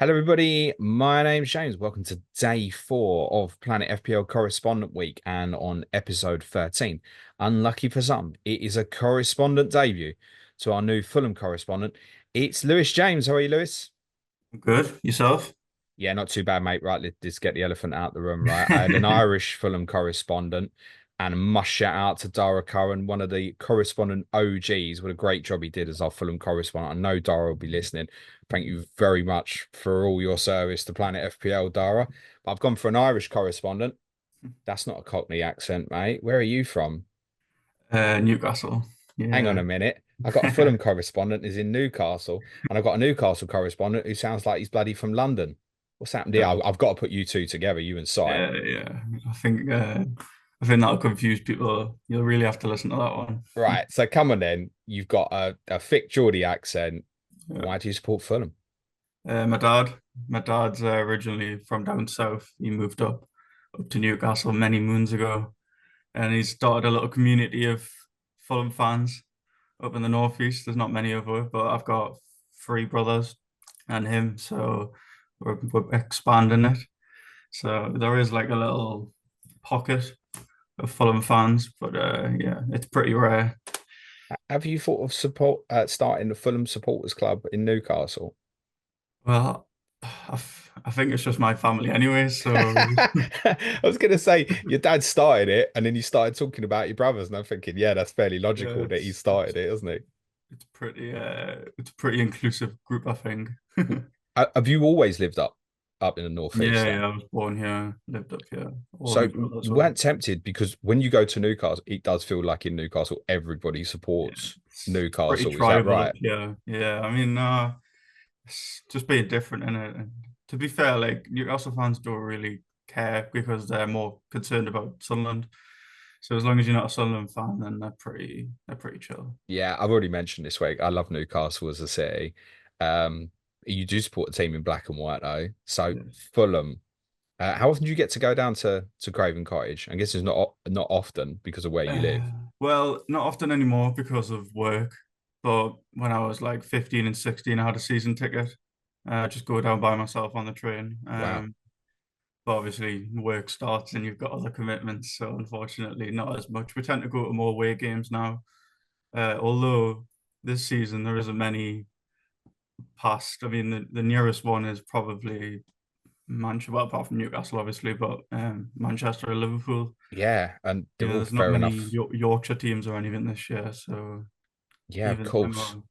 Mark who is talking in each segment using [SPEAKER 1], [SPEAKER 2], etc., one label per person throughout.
[SPEAKER 1] Hello, everybody. My name's James. Welcome to day 4 of Planet FPL Correspondent Week. And on episode 13, unlucky for some, it is a correspondent debut to our new Fulham correspondent. It's Lewis James. How are you, Lewis?
[SPEAKER 2] Good. Yourself?
[SPEAKER 1] Yeah, not too bad, mate. Right, let's get the elephant out of the room, right? I had an Irish Fulham correspondent, and a must shout out to Dara Curran, one of the correspondent OGs. What a great job he did as our Fulham correspondent. I know Dara will be listening. Thank you very much for all your service to Planet FPL, Dara. But I've gone for an Irish correspondent. That's not a Cockney accent, mate. Where are you from?
[SPEAKER 2] Newcastle.
[SPEAKER 1] Hang on
[SPEAKER 2] Yeah.
[SPEAKER 1] a minute. I got a Fulham correspondent who's in Newcastle, and I've got a Newcastle correspondent who sounds like he's bloody from London. What's happened here?
[SPEAKER 2] Yeah.
[SPEAKER 1] I've got to put you two together, you and Si.
[SPEAKER 2] Yeah. I think that'll confuse people. You'll really have to listen to that one.
[SPEAKER 1] Right. So come on then. You've got a thick Geordie accent.
[SPEAKER 2] Yeah.
[SPEAKER 1] Why do you support Fulham?
[SPEAKER 2] My dad's originally from down south. He moved up to Newcastle many moons ago, and he started a little community of Fulham fans up in the northeast. There's not many of us, but I've got three brothers and him, so we're expanding it. So there is like a little pocket of Fulham fans, but yeah, it's pretty rare.
[SPEAKER 1] Have you thought of support starting the Fulham Supporters Club in Newcastle?
[SPEAKER 2] Well, I think it's just my family anyway, so
[SPEAKER 1] I was going to say your dad started it, and then you started talking about your brothers, and I'm thinking, yeah, that's fairly
[SPEAKER 2] yeah,
[SPEAKER 1] logical that he started it, isn't it?
[SPEAKER 2] it's a pretty inclusive group, I think.
[SPEAKER 1] Have you always lived up in the northeast
[SPEAKER 2] Yeah,
[SPEAKER 1] then?
[SPEAKER 2] yeah, I was born here, lived up here, all
[SPEAKER 1] So
[SPEAKER 2] my brothers
[SPEAKER 1] you
[SPEAKER 2] were.
[SPEAKER 1] weren't tempted because when you go to Newcastle, it does feel like in Newcastle everybody
[SPEAKER 2] Yeah,
[SPEAKER 1] supports
[SPEAKER 2] it's pretty
[SPEAKER 1] Newcastle. Is that
[SPEAKER 2] tribal up
[SPEAKER 1] right?
[SPEAKER 2] here. Yeah, I mean, it's just being different in it. And to be fair, like Newcastle fans don't really care because they're more concerned about Sunderland. So as long as you're not a Sunderland fan, then they're pretty chill.
[SPEAKER 1] Yeah, I've already mentioned this week. I love Newcastle as a city. Um, you do support a team in black and white though. So
[SPEAKER 2] Yes.
[SPEAKER 1] Fulham. How often do you get to go down to Craven Cottage? I guess it's not often because of where you live.
[SPEAKER 2] Well, not often anymore because of work. But when I was like 15 and 16, I had a season ticket. Just go down by myself on the train.
[SPEAKER 1] Wow.
[SPEAKER 2] But obviously work starts and you've got other commitments. So unfortunately, not as much. We tend to go to more away games now. Although this season there isn't many past. I mean, the nearest one is probably Manchester, well, apart from Newcastle, obviously, but Manchester or Liverpool.
[SPEAKER 1] Yeah, and they're
[SPEAKER 2] Yeah,
[SPEAKER 1] all
[SPEAKER 2] there's not
[SPEAKER 1] fair
[SPEAKER 2] many
[SPEAKER 1] enough.
[SPEAKER 2] Yorkshire teams or anything this year, so
[SPEAKER 1] Yeah, of
[SPEAKER 2] even them
[SPEAKER 1] course.
[SPEAKER 2] are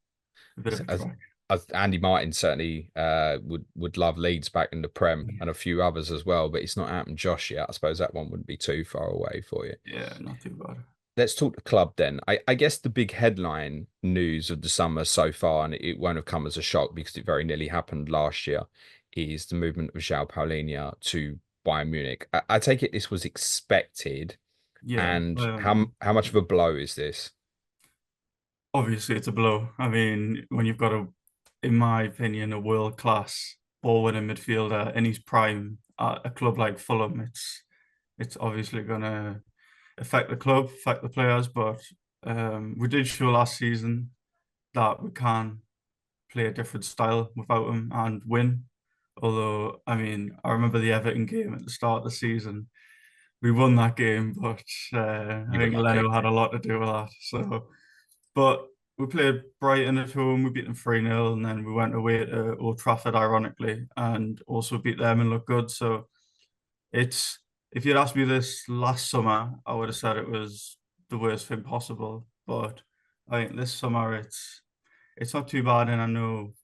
[SPEAKER 2] a bit of a
[SPEAKER 1] As,
[SPEAKER 2] drag.
[SPEAKER 1] as Andy Martin certainly would love Leeds back in the Prem and a few others as well, but it's not happened Josh yet. I suppose that one wouldn't be too far away for you.
[SPEAKER 2] Yeah, not too bad.
[SPEAKER 1] Let's talk the club then. I guess the big headline news of the summer so far, and it won't have come as a shock because it very nearly happened last year, is the movement of Joao Palhinha to Bayern Munich. I take it this was expected,
[SPEAKER 2] Yeah,
[SPEAKER 1] and how much of a blow is this?
[SPEAKER 2] obviously it's a blow. I mean, when you've got in my opinion, a world-class ball-winning midfielder in his prime at a club like Fulham, it's obviously gonna affect the club, affect the players, but we did show last season that we can play a different style without him and win. Although, I mean, I remember the Everton game at the start of the season. We won that game, but I
[SPEAKER 1] You were
[SPEAKER 2] think
[SPEAKER 1] lucky.
[SPEAKER 2] Leno had a lot to do with that. So, but we played Brighton at home. We beat them 3-0, and then we went away to Old Trafford, ironically, and also beat them and looked good. So it's if you'd asked me this last summer, I would have said it was the worst thing possible. But I think this summer it's not too bad, and I know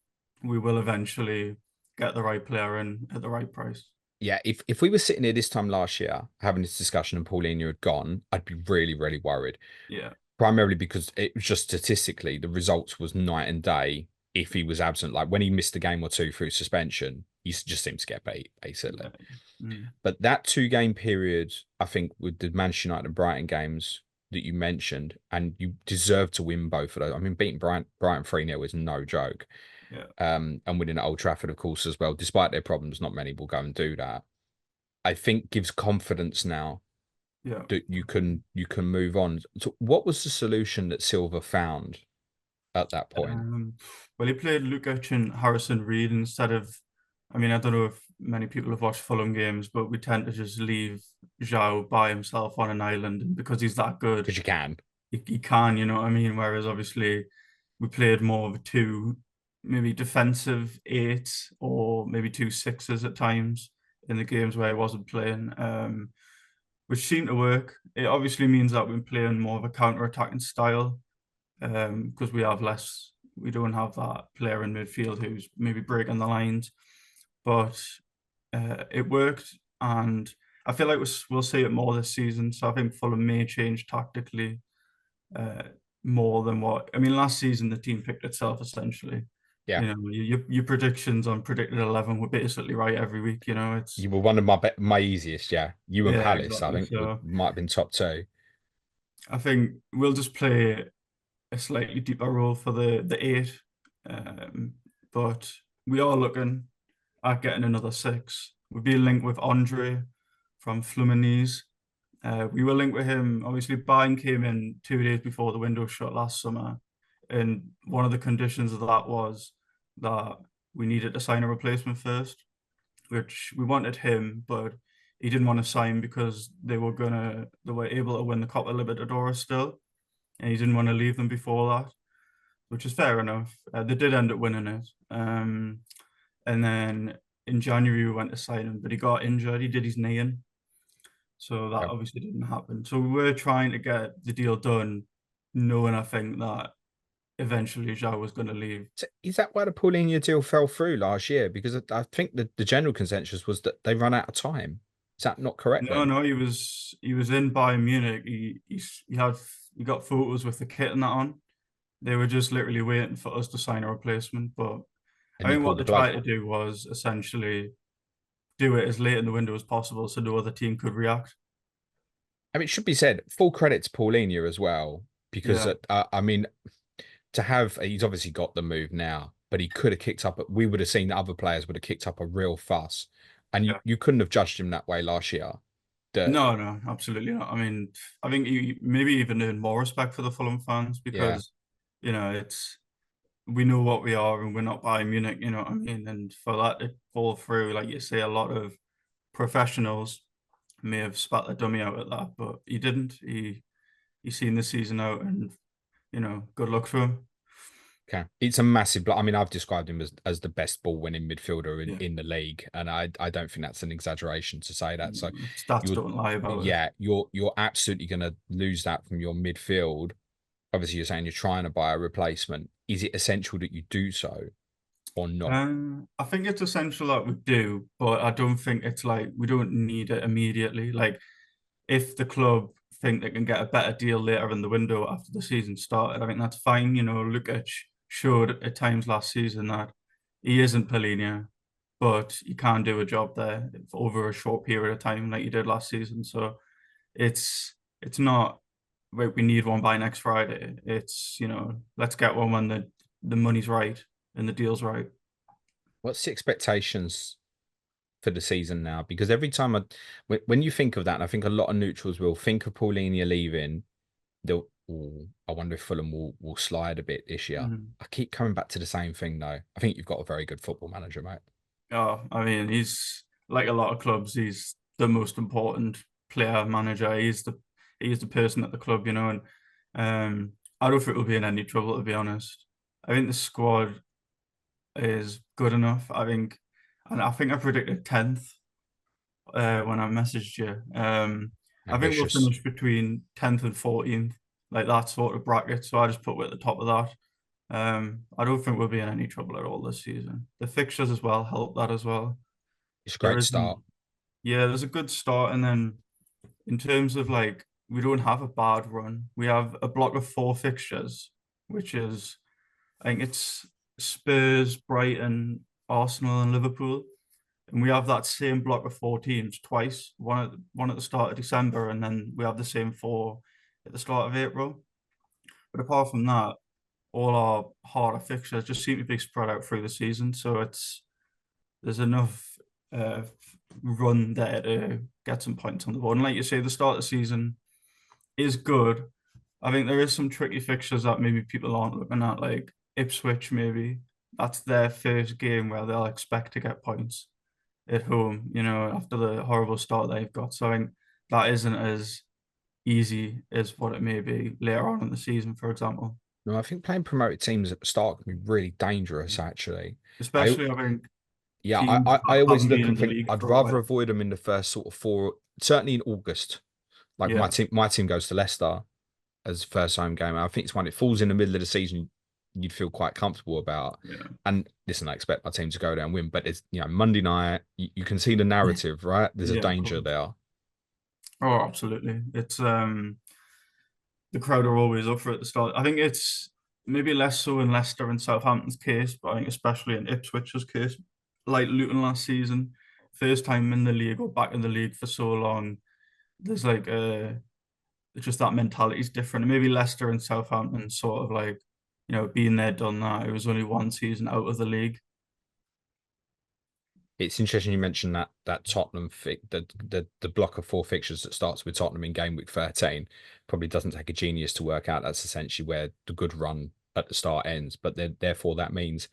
[SPEAKER 2] we will eventually get the right player in at the right price.
[SPEAKER 1] Yeah, if we were sitting here this time last year having this discussion and Paulinho had gone, I'd be really, really worried.
[SPEAKER 2] Yeah,
[SPEAKER 1] Primarily because it was just statistically the results was night and day if he was absent. Like when he missed a game or two through suspension, he just seemed to get beat, basically.
[SPEAKER 2] yeah. Mm.
[SPEAKER 1] But that 2 game period, I think, with the Manchester United and Brighton games that you mentioned, and you deserve to win both of those. I mean, beating Brighton 3-0 is no joke.
[SPEAKER 2] Yeah.
[SPEAKER 1] And winning at Old Trafford, of course, as well. Despite their problems, not many will go and do that. I think gives confidence now
[SPEAKER 2] Yeah.
[SPEAKER 1] that you can move on. So what was the solution that Silver found at that point?
[SPEAKER 2] Um, well, he played Lukic and Harrison Reed instead of I mean, I don't know if many people have watched Fulham games, but we tend to just leave Joao by himself on an island, and because he's that good,
[SPEAKER 1] Because you can.
[SPEAKER 2] he can, you know what I mean? Whereas obviously we played more of a two, maybe defensive eight or maybe two sixes at times in the games where he wasn't playing, which seemed to work. It obviously means that we're playing more of a counter-attacking style, because we don't have that player in midfield who's maybe breaking the lines, but it worked, and I feel like we'll see it more this season. So I think Fulham may change tactically, uh, more than what I mean. Last season, the team picked itself essentially.
[SPEAKER 1] Yeah.
[SPEAKER 2] You know, your predictions on predicted 11 were basically right every week. You know, it's
[SPEAKER 1] You were one of my easiest, yeah. You and
[SPEAKER 2] yeah,
[SPEAKER 1] Palace, I
[SPEAKER 2] exactly.
[SPEAKER 1] think,
[SPEAKER 2] So
[SPEAKER 1] might have been top two.
[SPEAKER 2] I think we'll just play a slightly deeper role for the eight, um, but we are looking at getting another six. We've been linked with Andre from Fluminense. We were linked with him. Obviously, Bayern came in 2 days before the window shut last summer, and one of the conditions of that was that we needed to sign a replacement first, which we wanted him, but he didn't want to sign because they were able to win the Copa Libertadores still, and he didn't want to leave them before that, which is fair enough. They did end up winning it, and then in January we went to sign him, but he got injured. He did his knee in, so that
[SPEAKER 1] Yeah.
[SPEAKER 2] obviously didn't happen. So we were trying to get the deal done, knowing I think that eventually Zhao was going to leave.
[SPEAKER 1] So is that why the Paulinho deal fell through last year? Because I think the general consensus was that they run out of time. Is that not correct
[SPEAKER 2] No,
[SPEAKER 1] then?
[SPEAKER 2] no, he was in Bayern Munich. He got photos with the kit and that on. They were just literally waiting for us to sign a replacement. But
[SPEAKER 1] And
[SPEAKER 2] I
[SPEAKER 1] you
[SPEAKER 2] think what
[SPEAKER 1] pulled
[SPEAKER 2] they
[SPEAKER 1] the plug.
[SPEAKER 2] tried to do was essentially do it as late in the window as possible so no other team could react.
[SPEAKER 1] I mean, it should be said, full credit to Paulinho as well, because
[SPEAKER 2] Yeah,
[SPEAKER 1] I mean, to have he's obviously got the move now, but he could have kicked up. We would have seen other players would have kicked up a real fuss, and
[SPEAKER 2] yeah.
[SPEAKER 1] you couldn't have judged him that way last year. That
[SPEAKER 2] No, no, absolutely not. I mean, I think you maybe even earn more respect for the Fulham fans
[SPEAKER 1] yeah,
[SPEAKER 2] because, you know, it's we know what we are and we're not Bayern Munich, you know what I mean? And for that to fall through, like you say, a lot of professionals may have spat the dummy out at that, but he didn't. He seen the season out, and you know, good luck to him.
[SPEAKER 1] okay, it's a massive. I mean, I've described him as the best ball winning midfielder
[SPEAKER 2] Yeah,
[SPEAKER 1] in the league, and I don't think that's an exaggeration to say that. So
[SPEAKER 2] stats
[SPEAKER 1] you're
[SPEAKER 2] don't lie about it.
[SPEAKER 1] yeah, you're absolutely going to lose that from your midfield. Obviously, you're saying you're trying to buy a replacement. Is it essential that you do so or not?
[SPEAKER 2] I think it's essential that we do, but I don't think it's like we don't need it immediately. Like if the club think they can get a better deal later in the window after the season started, I think that's fine. You know, Lukic showed at times last season that he isn't Palhinha, but he can do a job there over a short period of time, like he did last season. So it's not like we need one by next Friday. It's let's get one when the money's right and the deal's right.
[SPEAKER 1] What's the expectations for the season now? Because every time when you think of that, and I think a lot of neutrals will think of Paulinho leaving, they'll, "Ooh, I wonder if Fulham will slide a bit this year."
[SPEAKER 2] Mhm.
[SPEAKER 1] I keep coming back to the same thing though. I think you've got a very good football manager, mate.
[SPEAKER 2] Oh, I mean, he's like a lot of clubs. He's the most important player manager. He's the person at the club, and I don't think we'll be in any trouble, to be honest. I think the squad is good enough. I think I predicted 10th when I messaged you. I think we'll
[SPEAKER 1] Ambitious.
[SPEAKER 2] finish between 10th and 14th, like that sort of bracket. So I just put at the top of that. I don't think we'll be in any trouble at all this season. The fixtures as well help that as well.
[SPEAKER 1] It's a
[SPEAKER 2] There
[SPEAKER 1] great
[SPEAKER 2] isn't,
[SPEAKER 1] start.
[SPEAKER 2] yeah, there's a good start, and then in terms of like we don't have a bad run. We have a block of four fixtures, which is I think it's Spurs, Brighton, Arsenal, and Liverpool. And we have that same block of four teams twice, one at the start of December, and then we have the same four at the start of April. But apart from that, all our harder fixtures just seem to be spread out through the season. So there's enough uh, run there to get some points on the board. And like you say, the start of the season is good. I think there is some tricky fixtures that maybe people aren't looking at, like Ipswich, maybe. that's their first game where they'll expect to get points at home, after the horrible start they've got. So I think that isn't as easy as what it may be later on in the season, for example.
[SPEAKER 1] No, I think playing promoted teams at the start can be really dangerous, actually. I
[SPEAKER 2] Especially, I think,
[SPEAKER 1] Yeah,
[SPEAKER 2] teams
[SPEAKER 1] I
[SPEAKER 2] that
[SPEAKER 1] always
[SPEAKER 2] haven't
[SPEAKER 1] look
[SPEAKER 2] been
[SPEAKER 1] and
[SPEAKER 2] in the
[SPEAKER 1] think
[SPEAKER 2] league
[SPEAKER 1] I'd
[SPEAKER 2] for a
[SPEAKER 1] rather
[SPEAKER 2] while.
[SPEAKER 1] avoid them in the first sort of four, certainly in August. Like
[SPEAKER 2] Yeah,
[SPEAKER 1] my team goes to Leicester as first home game. I think it's when it falls in the middle of the season, you'd feel quite comfortable about.
[SPEAKER 2] yeah.
[SPEAKER 1] And listen, I expect my team to go down and win, but it's Monday night, you can see the narrative, right? There's a
[SPEAKER 2] Yeah, of
[SPEAKER 1] danger
[SPEAKER 2] course.
[SPEAKER 1] there.
[SPEAKER 2] Oh, absolutely. It's the crowd are always up for it at the start. I think it's maybe less so in Leicester and Southampton's case, but I think especially in Ipswich's case, like Luton last season, first time in the league or back in the league for so long, there's like just that mentality is different. And maybe Leicester and Southampton sort of like, being there, done that. It was only one season out of the league.
[SPEAKER 1] It's interesting you mentioned that Tottenham the block of four fixtures that starts with Tottenham in game week 13 probably doesn't take a genius to work out. That's essentially where the good run at the start ends. But therefore that means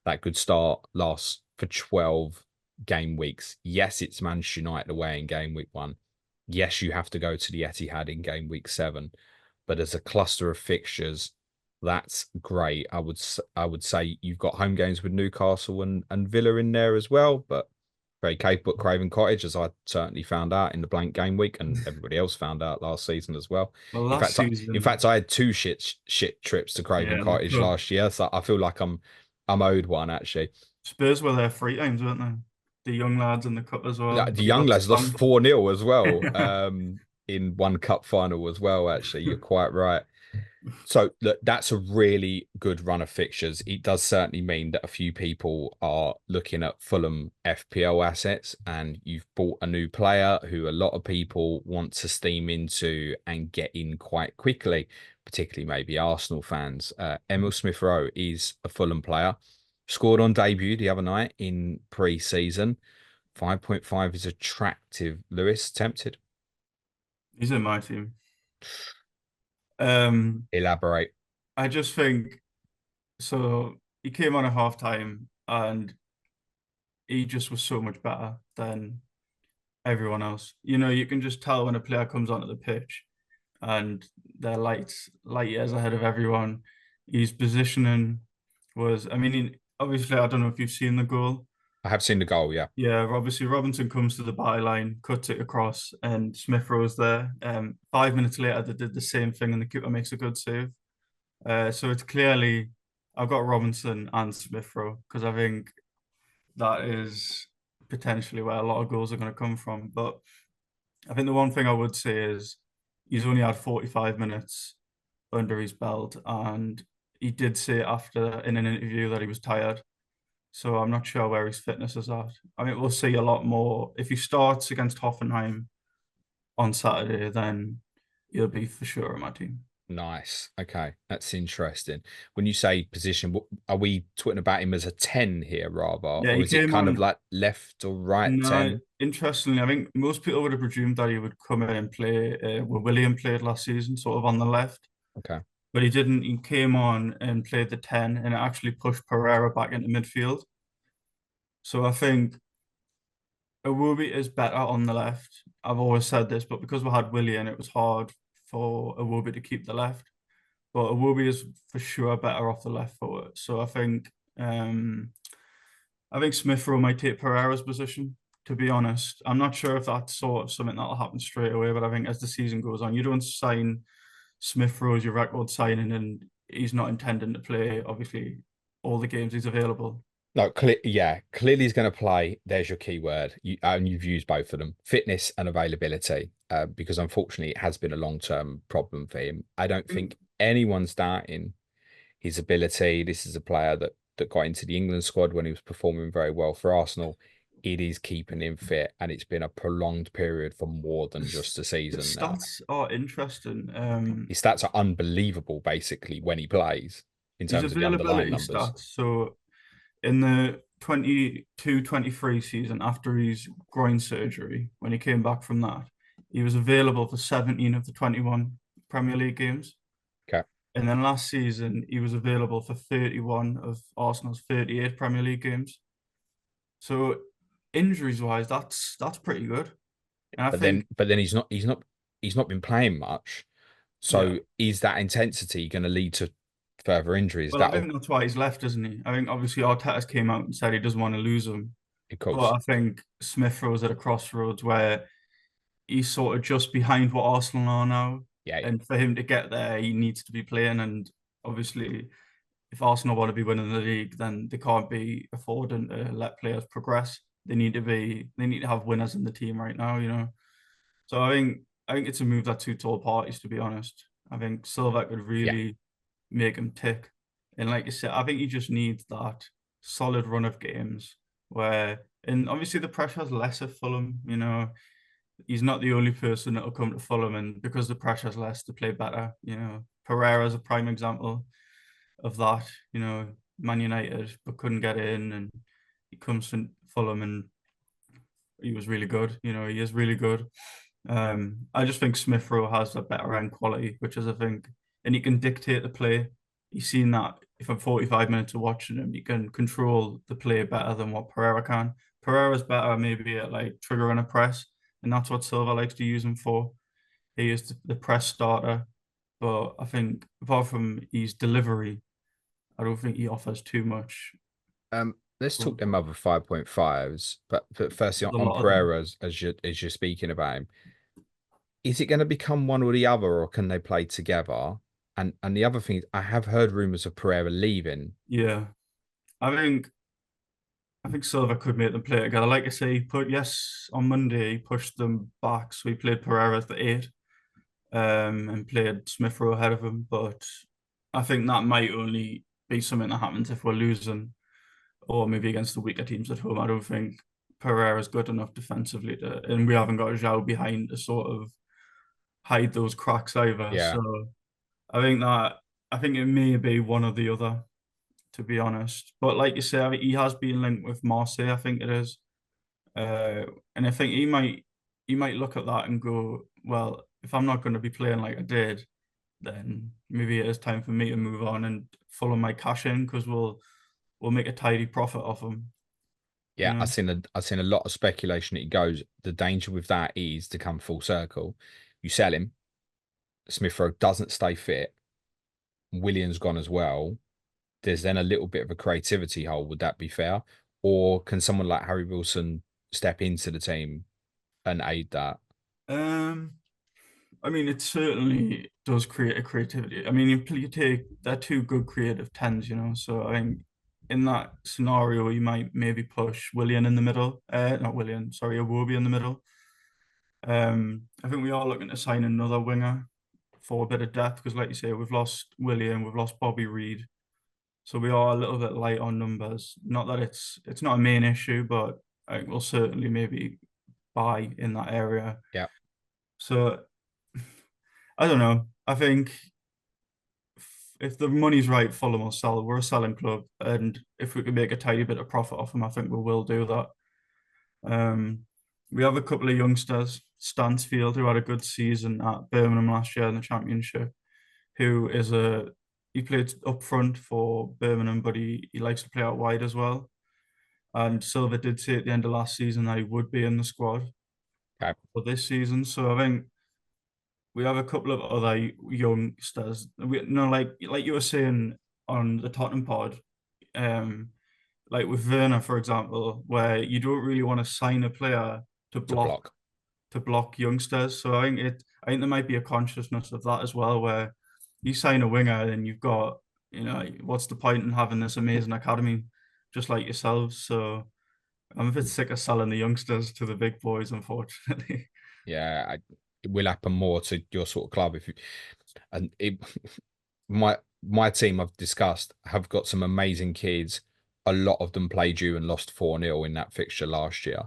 [SPEAKER 1] that good start lasts for 12 game weeks. Yes, it's Manchester United away in game week 1. Yes, you have to go to the Etihad in game week 7. But as a cluster of fixtures, that's great. I would say you've got home games with Newcastle and Villa in there as well, but very capable at Craven Cottage, as I certainly found out in the blank game week, and everybody else found out last season as well.
[SPEAKER 2] Well,
[SPEAKER 1] In
[SPEAKER 2] last
[SPEAKER 1] fact,
[SPEAKER 2] season,
[SPEAKER 1] I had two shit trips to Craven
[SPEAKER 2] yeah, in the
[SPEAKER 1] Cottage
[SPEAKER 2] cup,
[SPEAKER 1] last year, so I feel like I'm owed one actually.
[SPEAKER 2] Spurs were there 3 times, weren't they? The young lads in the cup as well.
[SPEAKER 1] Like, the
[SPEAKER 2] They
[SPEAKER 1] young
[SPEAKER 2] got
[SPEAKER 1] lads lost
[SPEAKER 2] spanked.
[SPEAKER 1] 4-0 as well, in one cup final as well, actually. You're quite right. So look, that's a really good run of fixtures. It does certainly mean that a few people are looking at Fulham FPL assets, and you've bought a new player who a lot of people want to steam into and get in quite quickly, particularly maybe Arsenal fans. Emile Smith-Rowe is a Fulham player, scored on debut the other night in pre-season. 5.5 is attractive. Lewis, tempted?
[SPEAKER 2] He's in my team. Um,
[SPEAKER 1] Elaborate.
[SPEAKER 2] I just think so. He came on at half time and he just was so much better than everyone else. You can just tell when a player comes onto the pitch and they're light years ahead of everyone. His positioning was, I mean, obviously, I don't know if you've seen the goal.
[SPEAKER 1] I have seen the goal, yeah.
[SPEAKER 2] Yeah, obviously Robinson comes to the byline, cuts it across, and Smith-Rowe's there. 5 minutes later, they did the same thing, and the keeper makes a good save. So it's clearly I've got Robinson and Smith-Rowe because I think that is potentially where a lot of goals are going to come from. But I think the one thing I would say is he's only had 45 minutes under his belt, and he did say after in an interview that he was tired. So I'm not sure where his fitness is at. I mean, we'll see a lot more. If he starts against Hoffenheim on Saturday, then he'll be for sure on my team.
[SPEAKER 1] Nice. Okay, that's interesting. When you say position, are we talking about him as a 10 here, rather,
[SPEAKER 2] Yeah,
[SPEAKER 1] or
[SPEAKER 2] he
[SPEAKER 1] is it
[SPEAKER 2] came
[SPEAKER 1] kind of
[SPEAKER 2] on.
[SPEAKER 1] like left or right
[SPEAKER 2] No,
[SPEAKER 1] 10?
[SPEAKER 2] interestingly, I think most people would have presumed that he would come in and play where William played last season, sort of on the left,
[SPEAKER 1] Okay.
[SPEAKER 2] but he didn't. He came on and played the 10 and it actually pushed Pereira back into midfield. So I think Iwobi is better on the left. I've always said this, but because we had Willian, it was hard for Iwobi to keep the left. But Iwobi is for sure better off the left forward. So um I think Smith Rowe might take Pereira's position, to be honest. I'm not sure if that's sort of something that'll happen straight away, but I think as the season goes on, you don't sign Smith Rowe as your record signing and he's not intending to play, obviously, all the games he's available.
[SPEAKER 1] No, yeah, clearly he's going to play. There's your key word. And you've used both of them, fitness and availability, because unfortunately it has been a long-term problem for him. I don't
[SPEAKER 2] I think
[SPEAKER 1] think anyone's doubting his ability. This is a player that got into the England squad when he was performing very well for Arsenal. It is keeping him fit, and it's been a prolonged period for more than just a
[SPEAKER 2] the
[SPEAKER 1] season now.
[SPEAKER 2] stats are interesting.
[SPEAKER 1] His stats are unbelievable, basically, when he plays in
[SPEAKER 2] His
[SPEAKER 1] terms of the underlying
[SPEAKER 2] availability
[SPEAKER 1] numbers.
[SPEAKER 2] stats. So in the 22-23 season after his groin surgery, when he came back from that, he was available for 17 of the 21 Premier League games.
[SPEAKER 1] Okay.
[SPEAKER 2] And then last season, he was available for 31 of Arsenal's 38 Premier League games. So injuries wise, that's pretty good. And I think,
[SPEAKER 1] But then he's not been playing much.
[SPEAKER 2] yeah.
[SPEAKER 1] So is that intensity going to lead to further injuries?
[SPEAKER 2] Well, I
[SPEAKER 1] That'll,
[SPEAKER 2] think that's why he's left, isn't he? I think obviously Arteta's came out and said he doesn't want to lose him.
[SPEAKER 1] of
[SPEAKER 2] But
[SPEAKER 1] course.
[SPEAKER 2] I think Smith-Rowe's at a crossroads where he's sort of just behind what Arsenal are now.
[SPEAKER 1] Yeah,
[SPEAKER 2] And for him to get there, he needs to be playing. And obviously, if Arsenal want to be winning the league, then they can't be affording to let players progress. They need to have winners in the team right now, you know. So I think it's a move that suits all parties, to be honest. I think Silva could
[SPEAKER 1] yeah,
[SPEAKER 2] really make him tick. And like I said, I think he just needs that solid run of games where, and obviously the pressure's less at Fulham, you know, he's not the only person that'll come to Fulham, and because the pressure's less, to play better. You know, Pereira's a prime example of that. You know, Man United but couldn't get in, and he comes to Fulham and he was really good. You know, he is really good. I just think Smith-Rowe has a better end quality, which is I think, and he can dictate the play. He's seen that if I'm 45 minutes of watching him, he can control the play better than what Pereira can. Pereira's better maybe at like triggering a press, and that's what Silva likes to use him for. He is the press starter, but I think apart from his delivery, I don't think he offers too much.
[SPEAKER 1] let's talk
[SPEAKER 2] There's
[SPEAKER 1] them other 5.5s. But firstly
[SPEAKER 2] a
[SPEAKER 1] on
[SPEAKER 2] lot of them.
[SPEAKER 1] Pereira, as you're speaking about him, is it going to become one or the other, or can they play together? And the other thing is, I have heard rumors of Pereira leaving.
[SPEAKER 2] Yeah, I think Silva could make them play together. Like I say, on Monday he pushed them back, so he played Pereira at the eight, and played Smith Rowe ahead of him. But I think that might only be something that happens if we're losing, or maybe against the weaker teams at home. I don't think Pereira's good enough defensively to, and we haven't got Joao behind to sort of hide those cracks either.
[SPEAKER 1] Yeah,
[SPEAKER 2] So I think that I think it may be one or the other, to be honest. But like you say, I think he has been linked with Marseille, I think it is. And I think he might look at that and go, well, if I'm not going to be playing like I did, then maybe it is time for me to move on and follow my cash in because we'll make a tidy profit off him. You
[SPEAKER 1] yeah.
[SPEAKER 2] know?
[SPEAKER 1] I've seen a lot of speculation that he goes. The danger with that is to come full circle. You sell him, Smith Rowe doesn't stay fit, Willian's gone as well. There's then a little bit of a creativity hole. Would that be fair? Or can someone like Harry Wilson step into the team and aid that?
[SPEAKER 2] Um, I mean, it certainly does create a creativity. I mean, you take they're two good creative tens, you know. So I think in that scenario, you might maybe push Willian in the middle. Not Willian, sorry, Iwobi in the middle. I think we are looking to sign another winger for a bit of depth because, like you say, we've lost William, we've lost Bobby Reed, so we are a little bit light on numbers. Not that it's not a main issue, but I think we'll certainly maybe buy in that area.
[SPEAKER 1] Yeah.
[SPEAKER 2] So I don't know. I think if the money's right, Fulham will sell. We're a selling club, and if we can make a tiny bit of profit off them, I think we will do that. Um, we have a couple of youngsters, Stansfield, who had a good season at Birmingham last year in the Championship, who is he played up front for Birmingham, but he likes to play out wide as well. And Silva did say at the end of last season that he would be in the squad
[SPEAKER 1] Okay.
[SPEAKER 2] for this season. So I think we have a couple of other youngsters. We no like you were saying on the Tottenham pod, um, like with Werner, for example, where you don't really want to sign a player to
[SPEAKER 1] To
[SPEAKER 2] block
[SPEAKER 1] block.
[SPEAKER 2] youngsters. So I think there might be a consciousness of that as well, where you sign a winger and you've got, you know, what's the point in having this amazing academy just like yourselves? So I'm a bit sick of selling the youngsters to the big boys, unfortunately.
[SPEAKER 1] Yeah, it will happen more to your sort of club if you and it my team I've discussed have got some amazing kids. A lot of them played you and lost 4-0 in that fixture last year.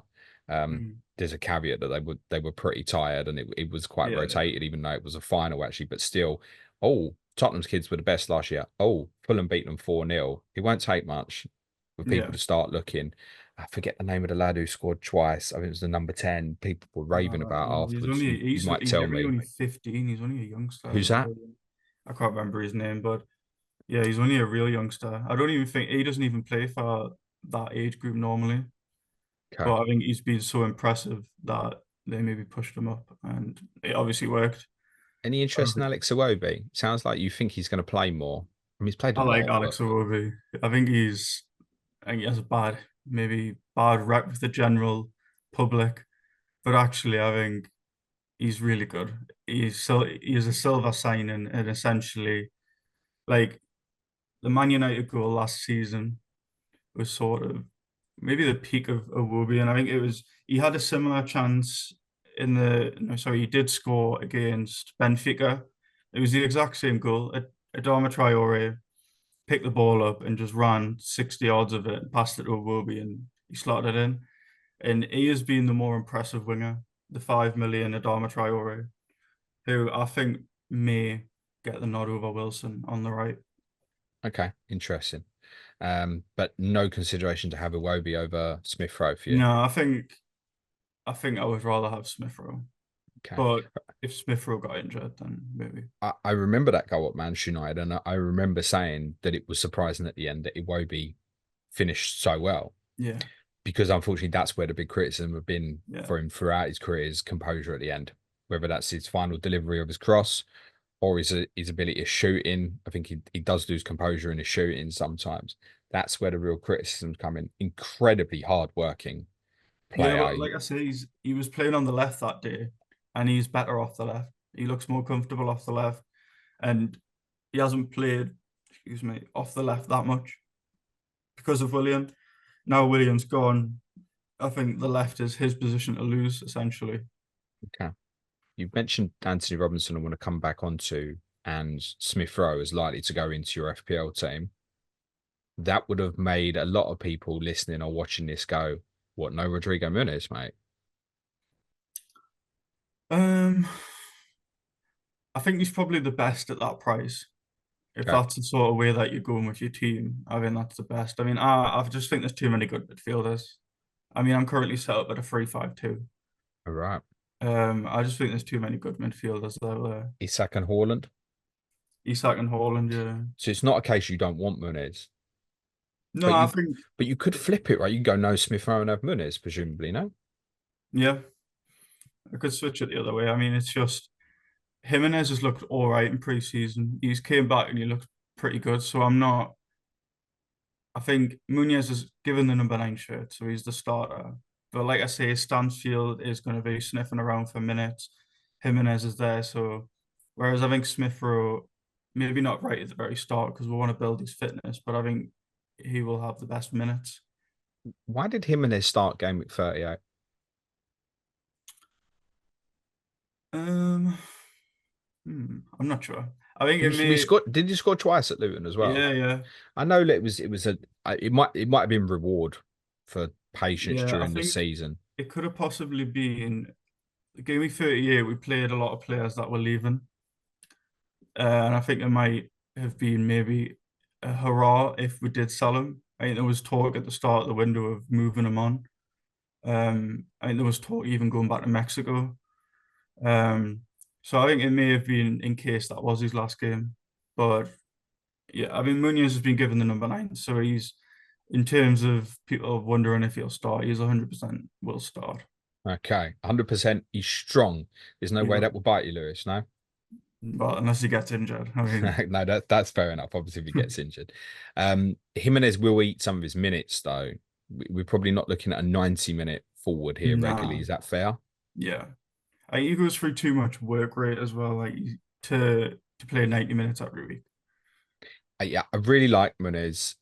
[SPEAKER 2] Mm.
[SPEAKER 1] There's a caveat that they were pretty tired and it was quite
[SPEAKER 2] Yeah, yeah,
[SPEAKER 1] rotated, even though it was a final actually, but still, oh, Tottenham's kids were the best last year. Oh, Fulham beat them 4-0. It won't take much for people
[SPEAKER 2] yeah.
[SPEAKER 1] to start looking. I forget the name of the lad who scored twice. I think it was the number 10. People were raving about
[SPEAKER 2] Well,
[SPEAKER 1] afterwards. You might
[SPEAKER 2] he's
[SPEAKER 1] tell
[SPEAKER 2] definitely
[SPEAKER 1] me.
[SPEAKER 2] only 15. He's only a youngster.
[SPEAKER 1] Who's that?
[SPEAKER 2] I can't remember his name, but yeah, he's only a real youngster. I don't even think he doesn't even play for that age group normally.
[SPEAKER 1] Okay.
[SPEAKER 2] But I think he's been so impressive that they maybe pushed him up, and it obviously worked.
[SPEAKER 1] Any interest in
[SPEAKER 2] Um,
[SPEAKER 1] Alex Iwobi? Sounds like you think he's going to play more. I mean, he's played a
[SPEAKER 2] I like
[SPEAKER 1] lot, but
[SPEAKER 2] Alex Iwobi. I think he has a maybe bad rep with the general public, but actually, I think he's really good. He's a silver signing, and essentially, like the Man United goal last season was sort of maybe the peak of Iwobi, and I think he had a similar chance in the no, sorry, he did score against Benfica. It was the exact same goal. Adama Traore picked the ball up and just ran 60 yards of it and passed it to Iwobi, and he slotted it in. And he has been the more impressive winger, the 5 million Adama Traore, who I think may get the nod over Wilson on the right.
[SPEAKER 1] okay, interesting. But no consideration to have Iwobi over Smith-Rowe for you.
[SPEAKER 2] No, I think I would rather have Smith-Rowe.
[SPEAKER 1] Okay.
[SPEAKER 2] But if Smith-Rowe got injured, then maybe.
[SPEAKER 1] I remember that goal at Manchester United, and I remember saying that it was surprising at the end that Iwobi finished so well,
[SPEAKER 2] Yeah,
[SPEAKER 1] because unfortunately that's where the big criticism have been
[SPEAKER 2] yeah.
[SPEAKER 1] for him throughout his career is composure at the end, whether that's his final delivery of his cross or his ability to shoot in. I think he does lose composure in his shooting sometimes. That's where the real criticisms come in. Incredibly hard-working
[SPEAKER 2] Yeah,
[SPEAKER 1] player.
[SPEAKER 2] but like I say, he was playing on the left that day, and he's better off the left. He looks more comfortable off the left, and he hasn't played, excuse me, off the left that much because of William. Now William's gone. I think the left is his position to lose, essentially.
[SPEAKER 1] Okay. You've mentioned Anthony Robinson. I want to come back onto, and Smith Rowe is likely to go into your FPL team. That would have made a lot of people listening or watching this go, "What? No Rodrigo Muniz, mate."
[SPEAKER 2] Um, I think he's probably the best at that price. If
[SPEAKER 1] Okay.
[SPEAKER 2] that's the sort of way that you're going with your team, I think that's the best. I mean, I just think there's too many good midfielders. I mean, I'm currently set up at a 3-5-2.
[SPEAKER 1] All right.
[SPEAKER 2] I just think there's too many good midfielders there.
[SPEAKER 1] Isak and Haaland.
[SPEAKER 2] Isak and Haaland, yeah.
[SPEAKER 1] So it's not a case you don't want Muniz,
[SPEAKER 2] No,
[SPEAKER 1] but
[SPEAKER 2] I
[SPEAKER 1] you
[SPEAKER 2] think,
[SPEAKER 1] but you could flip it, right? You can go no Smith Rowe and have Muniz, presumably, no?
[SPEAKER 2] yeah, I could switch it the other way. I mean, it's just Jimenez has looked all right in pre-season. He's came back and he looked pretty good. So I'm not. I think Muniz is given the number 9 shirt, so he's the starter. But like I say, Stansfield is going to be sniffing around for minutes. Jimenez is there, so whereas I think Smith Rowe, maybe not right at the very start because we want to build his fitness, but I think he will have the best minutes.
[SPEAKER 1] Why did Jimenez start game week 38?
[SPEAKER 2] Um, I'm not sure. I think it
[SPEAKER 1] We
[SPEAKER 2] may,
[SPEAKER 1] scored. Did you score twice at Luton as well?
[SPEAKER 2] yeah, yeah,
[SPEAKER 1] I know that it might have been reward for patience
[SPEAKER 2] yeah. I
[SPEAKER 1] during the
[SPEAKER 2] think
[SPEAKER 1] season.
[SPEAKER 2] it could have possibly been game week 38. We played a lot of players that were leaving. And I think it might have been maybe a hurrah if we did sell him. I think there was talk at the start of the window of moving him on. I think there was talk even going back to Mexico. Um, so I think it may have been in case that was his last game. But yeah, I mean, Munoz has been given the number 9. So he's, in terms of people wondering if he'll start, he's 100% will start.
[SPEAKER 1] Okay, 100%. He's strong. There's no
[SPEAKER 2] He
[SPEAKER 1] way
[SPEAKER 2] will.
[SPEAKER 1] that will bite you, Lewis. No,
[SPEAKER 2] But unless he gets injured, I mean,
[SPEAKER 1] no, that's fair enough. Obviously, if he gets injured, Jimenez will eat some of his minutes though. We're probably not looking at a 90-minute forward here regularly.
[SPEAKER 2] nah,
[SPEAKER 1] Is that fair?
[SPEAKER 2] yeah. I think he goes through too much work rate as well, like to play 90 minutes every week.
[SPEAKER 1] Yeah, I really like Muniz.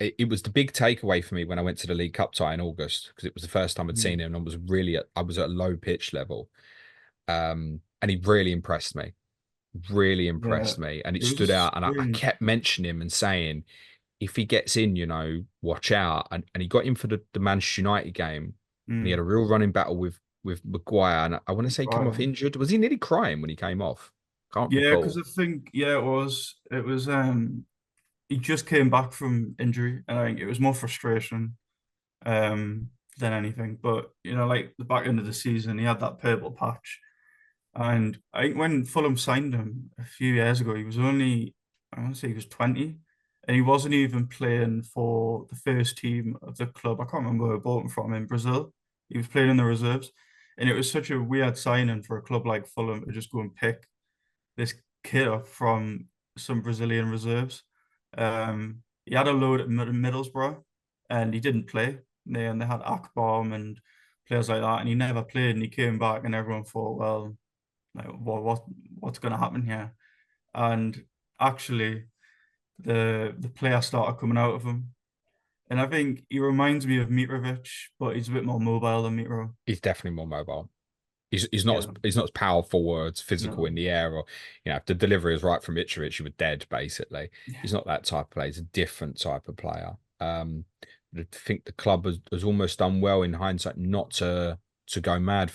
[SPEAKER 1] It was the big takeaway for me when I went to the League Cup tie in August because it was the first time I'd seen
[SPEAKER 2] Mm.
[SPEAKER 1] him and I was at a low pitch level. And he really impressed me. Really
[SPEAKER 2] Yeah,
[SPEAKER 1] impressed me. And it
[SPEAKER 2] it was
[SPEAKER 1] stood
[SPEAKER 2] just
[SPEAKER 1] out. And I
[SPEAKER 2] strange.
[SPEAKER 1] kept mentioning him and saying, if he gets in, watch out. And he got in for the Manchester United game and he had a
[SPEAKER 2] Mm.
[SPEAKER 1] real running battle with Maguire. And I want to say he came off
[SPEAKER 2] Right.
[SPEAKER 1] injured. Was he nearly crying when he came off? Can't
[SPEAKER 2] Yeah, because
[SPEAKER 1] recall.
[SPEAKER 2] I think it was he just came back from injury, and I think it was more frustration um than anything. But like the back end of the season, he had that purple patch, And I think when Fulham signed him a few years ago, he was only, I want to say he was 20, and he wasn't even playing for the first team of the club. I can't remember where I bought him from in Brazil. He was playing in the reserves. And it was such a weird signing for a club like Fulham to just go and pick this kid up from some Brazilian reserves. He had a load at Middlesbrough and he didn't play. And they had Akbom and players like that, and he never played. And he came back, and everyone thought, well, like, what's going to happen here? And actually, the player started coming out of him, and I think he reminds me of Mitrovic, but he's a bit more mobile than Mitro.
[SPEAKER 1] He's definitely more mobile.
[SPEAKER 2] Yeah,
[SPEAKER 1] He's not as powerful or as physical in
[SPEAKER 2] no,
[SPEAKER 1] the air, or if the delivery is right from Mitrovic, you were dead basically.
[SPEAKER 2] yeah,
[SPEAKER 1] He's not that type of player. He's a different type of player. I think the club has almost done well in hindsight not to go mad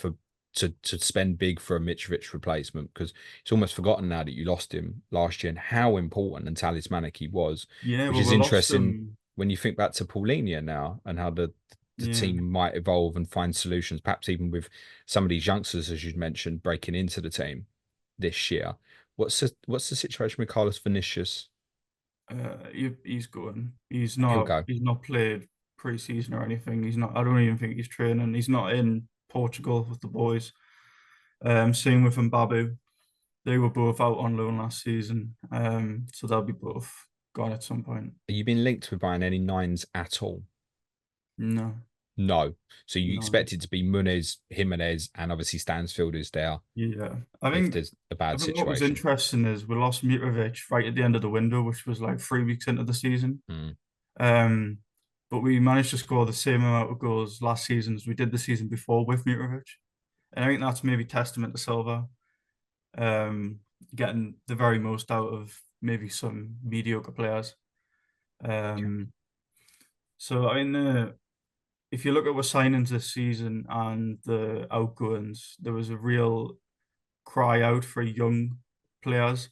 [SPEAKER 1] to spend big for a Mitrovic replacement, because it's almost forgotten now that you lost him last year and how important and talismanic he was,
[SPEAKER 2] yeah.
[SPEAKER 1] which
[SPEAKER 2] Well,
[SPEAKER 1] is
[SPEAKER 2] we lost
[SPEAKER 1] interesting
[SPEAKER 2] him.
[SPEAKER 1] when you think back to Paulinho now and how the
[SPEAKER 2] Yeah,
[SPEAKER 1] team might evolve and find solutions, perhaps even with some of these youngsters, as you mentioned, breaking into the team this year. What's the situation with Carlos Vinicius?
[SPEAKER 2] he's going. He's
[SPEAKER 1] He'll
[SPEAKER 2] not.
[SPEAKER 1] go.
[SPEAKER 2] He's not played pre-season or anything. He's not. I don't even think he's training. He's not in Portugal with the boys. Same with Mbabu. They were both out on loan last season. So they'll be both gone at some point.
[SPEAKER 1] Have you been linked with buying any nines at all?
[SPEAKER 2] No,
[SPEAKER 1] No. So you
[SPEAKER 2] no.
[SPEAKER 1] expect it to be Muniz, Jimenez, and obviously Stansfield is there
[SPEAKER 2] Yeah, I
[SPEAKER 1] if
[SPEAKER 2] think
[SPEAKER 1] there's a
[SPEAKER 2] I
[SPEAKER 1] bad
[SPEAKER 2] think what was
[SPEAKER 1] situation.
[SPEAKER 2] interesting is we lost Mitrovic right at the end of the window, which was like 3 weeks into the season.
[SPEAKER 1] Hmm.
[SPEAKER 2] Um, but we managed to score the same amount of goals last season as we did the season before with Mitrovic. And I think that's maybe testament to Silva, um, getting the very most out of maybe some mediocre players. Um, so I mean, if you look at our signings this season and the outgoings, there was a real cry out for young players.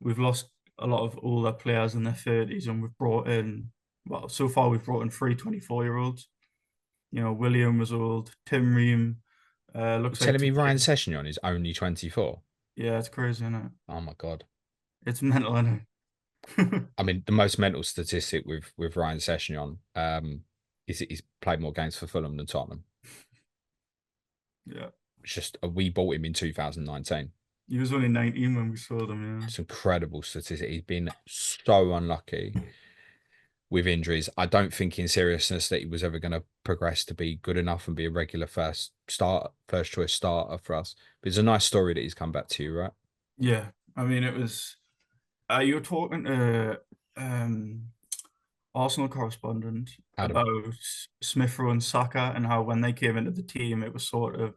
[SPEAKER 2] We've lost a lot of older players in their 30s, and we've brought in, well, so far we've brought in 3 24-year-olds. William was old, Tim Ream,
[SPEAKER 1] You're
[SPEAKER 2] looks like
[SPEAKER 1] telling me Ryan
[SPEAKER 2] TJ.
[SPEAKER 1] Sessegnon is only 24?
[SPEAKER 2] Yeah, it's crazy, isn't it?
[SPEAKER 1] Oh my God.
[SPEAKER 2] It's mental, isn't it?
[SPEAKER 1] I mean, the most mental statistic with Ryan Sessegnon is that he's played more games for Fulham than Tottenham.
[SPEAKER 2] Yeah.
[SPEAKER 1] It's just we bought him in 2019.
[SPEAKER 2] He was only 19 when we sold him,
[SPEAKER 1] It's incredible statistic. He's been so unlucky with injuries. I don't think in seriousness that he was ever going to progress to be good enough and be a regular first choice starter for us. But it's a nice story that he's come back to you, right?
[SPEAKER 2] yeah. Yeah. I mean, it was, you were talking to Arsenal correspondent
[SPEAKER 1] Adam.
[SPEAKER 2] about Smith-Rowe and Saka and how when they came into the team, it was sort of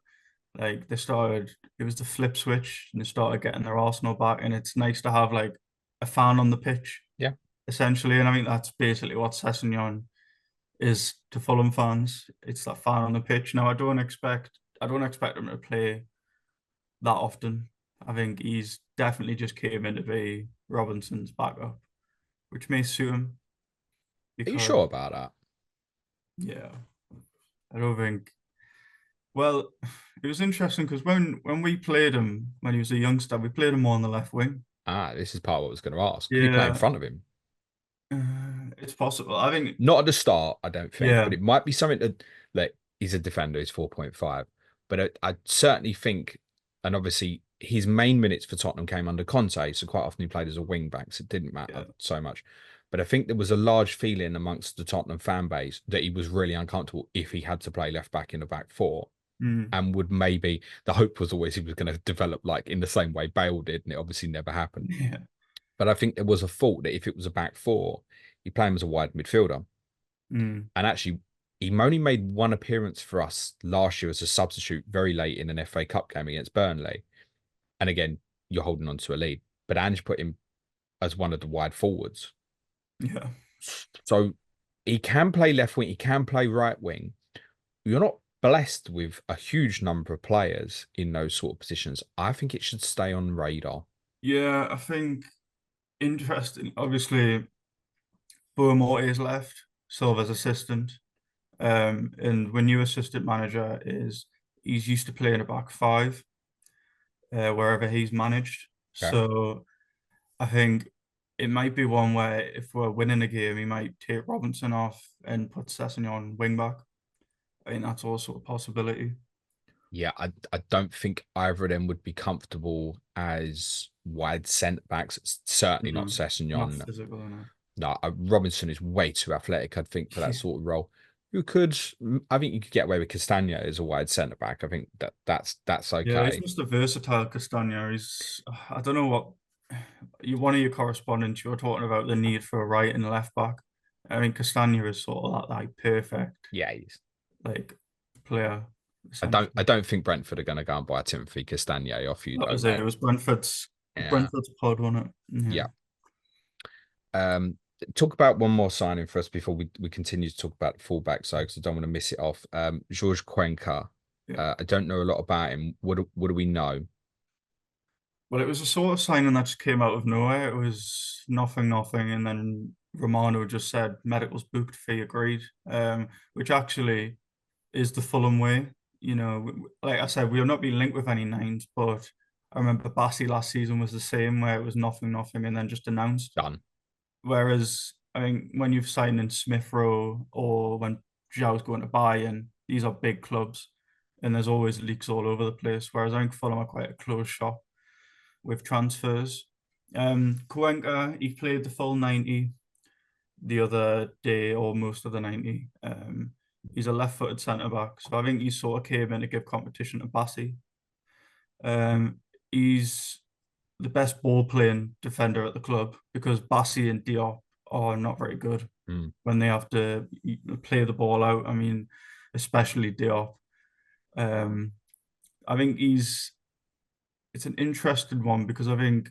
[SPEAKER 2] like it was the flip switch and they started getting their Arsenal back. And it's nice to have like a fan on the pitch,
[SPEAKER 1] Yeah.
[SPEAKER 2] essentially. And I think that's basically what Sessegnon is to Fulham fans. It's that fan on the pitch. Now, I don't expect him to play that often. I think he's definitely just came in to be Robinson's backup, which may suit him
[SPEAKER 1] Are you
[SPEAKER 2] because,
[SPEAKER 1] sure about that?
[SPEAKER 2] yeah, I don't think. Well, it was interesting because when we played him when he was a youngster, we played him more on the left wing.
[SPEAKER 1] Ah, this is part of what I was going to ask. Could he play in
[SPEAKER 2] Yeah,
[SPEAKER 1] front of him?
[SPEAKER 2] it's possible. I think,
[SPEAKER 1] Not at the start, I don't think, but
[SPEAKER 2] yeah,
[SPEAKER 1] it might be something that, like, he's a defender, he's 4.5. But I certainly think, and obviously his main minutes for Tottenham came under Conte, so quite often he played as a wing back, so it didn't matter
[SPEAKER 2] yeah,
[SPEAKER 1] so much. But I think there was a large feeling amongst the Tottenham fan base that he was really uncomfortable if he had to play left back in the back four,
[SPEAKER 2] mm,
[SPEAKER 1] and would maybe, the hope was always he was going to develop like in the same way Bale did, and it obviously never happened.
[SPEAKER 2] yeah,
[SPEAKER 1] But I think there was a thought that if it was a back four, you play him as a wide midfielder.
[SPEAKER 2] mm,
[SPEAKER 1] And actually, he only made one appearance for us last year as a substitute very late in an FA Cup game against Burnley. And again, you're holding on to a lead. But Ange put him as one of the wide forwards.
[SPEAKER 2] yeah.
[SPEAKER 1] So he can play left wing, he can play right wing. You're not blessed with a huge number of players in those sort of positions. I think it should stay on radar.
[SPEAKER 2] Yeah, I think interesting. Obviously, Boa is left, Silva's assistant. And when new assistant manager is he's used to playing a back five. wherever he's managed.
[SPEAKER 1] Okay.
[SPEAKER 2] So I think it might be one where if we're winning a game, he might take Robinson off and put Sessegnon wing back. I think that's also a possibility.
[SPEAKER 1] Yeah, I don't think either of them would be comfortable as wide centre backs. It's certainly not
[SPEAKER 2] No, not
[SPEAKER 1] Sessegnon.
[SPEAKER 2] physical enough.
[SPEAKER 1] No, Robinson is way too athletic, I think, for that
[SPEAKER 2] Yeah.
[SPEAKER 1] sort of role. You could, I think you could get away with Castagne as a wide centre back. I think that's
[SPEAKER 2] Yeah, he's
[SPEAKER 1] okay.
[SPEAKER 2] just a versatile Castagne. I don't know what one of your correspondents you were talking about the need for a right and left back. I mean, Castagne is sort of that like perfect
[SPEAKER 1] Yeah, he's.
[SPEAKER 2] like player
[SPEAKER 1] I
[SPEAKER 2] essentially.
[SPEAKER 1] don't think Brentford are going to go and buy Timothy Castagne off you
[SPEAKER 2] That
[SPEAKER 1] though,
[SPEAKER 2] was it.
[SPEAKER 1] mate.
[SPEAKER 2] It was
[SPEAKER 1] Yeah,
[SPEAKER 2] Brentford's pod, wasn't it? Yeah.
[SPEAKER 1] yeah. Um, talk about one more signing for us before we continue to talk about the fullback side because I don't want to miss it off. Jorge Cuenca.
[SPEAKER 2] Yeah.
[SPEAKER 1] I don't know a lot about him. What do we know?
[SPEAKER 2] Well, it was a sort of signing that just came out of nowhere. It was nothing, nothing, and then Romano just said medicals booked, fee agreed, which actually is the Fulham way. You know, like I said, we have not been linked with any nines, but I remember Bassi last season was the same, where it was nothing, nothing, and then just announced.
[SPEAKER 1] Done.
[SPEAKER 2] Whereas I think when you've signed in Smith-Rowe or when Joao's going to Bayern, these are big clubs, and there's always leaks all over the place. Whereas I think Fulham are quite a closed shop with transfers. Cuenca, he played the full 90 the other day or most of the 90. He's a left-footed centre back, so I think he sort of came in to give competition to Bassi. He's the best ball-playing defender at the club because Bassi and Diop are not very good
[SPEAKER 1] Mm.
[SPEAKER 2] when they have to play the ball out. I mean, especially Diop. Um, I think it's an interesting one because I think